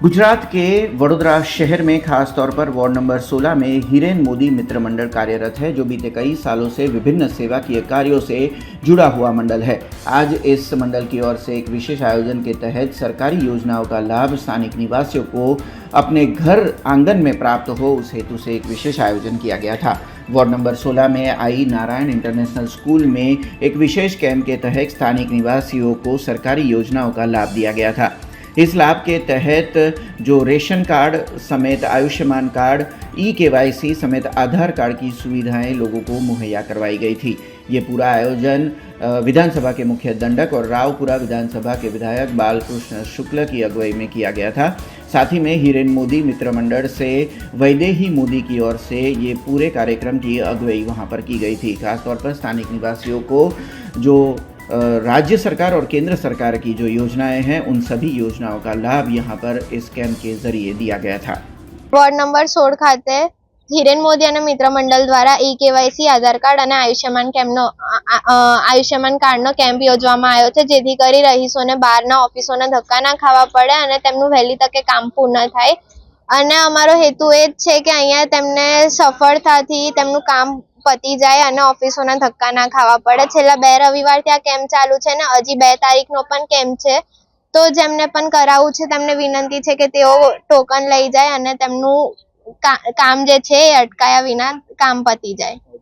गुजरात के वडोदरा शहर में खास तौर पर वार्ड नंबर 16 में हिरेन मोदी मित्र मंडल कार्यरत है, जो बीते कई सालों से विभिन्न सेवाकीय कार्यों से जुड़ा हुआ मंडल है। आज इस मंडल की ओर से एक विशेष आयोजन के तहत सरकारी योजनाओं का लाभ स्थानिक निवासियों को अपने घर आंगन में प्राप्त हो, उस हेतु से एक विशेष आयोजन किया गया था। वार्ड नंबर 16 में आई नारायण इंटरनेशनल स्कूल में एक विशेष कैंप के तहत स्थानिक निवासियों को सरकारी योजनाओं का लाभ दिया गया था। इस लाभ के तहत जो रेशन कार्ड समेत आयुष्मान कार्ड, ई-केवाईसी समेत आधार कार्ड की सुविधाएं लोगों को मुहैया करवाई गई थी। ये पूरा आयोजन विधानसभा के मुख्य दंडक और रावपुरा विधानसभा के विधायक बालकृष्ण शुक्ल की अगुवाई में किया गया था। साथ ही में हिरेन मोदी मित्र मंडल से वैदेही मोदी की ओर से ये पूरे कार्यक्रम की अगुवाई वहाँ पर की गई थी। खासतौर पर स्थानिक निवासियों को जो राज्य सरकार और केंद्र सरकार की जो योजनाएं हैं, उन सभी योजनाओं का लाभ यहाँ पर इस कैंप के जरिए दिया गया था। वॉर्ड नंबर 16 खाते हिरेन मोदी અને મિત્ર મંડળ દ્વારા ઈ-કેવાયસી આધાર કાર્ડ અને આયુષ્યમાન કાર્ડનો કેમ્પ યોજવામાં આવ્યો છે, જેથી કરી રહીશોને બહારના ઓફિસોના ધક્કા ના ખાવા પડે અને તેમનું વહેલી તકે કામ પૂર્ણ થાય। અને અમારો હેતુ એ જ છે કે અહીંયા તેમને સફળતાથી તેમનું કામ પતી જાય અને ઓફિસોના ધક્કા ના ખાવા પડે। છેલ્લા 2 રવિવારથી આ કેમ્પ ચાલુ છે ને હજી 2 તારીખનો પણ કેમ્પ છે। તો જેમને પણ કરાવવું છે તેમને વિનંતી છે કે તેઓ ટોકન લઈ જાય અને તેમનું કામ જે છે એ અટકાયા વિના કામ પતી જાય।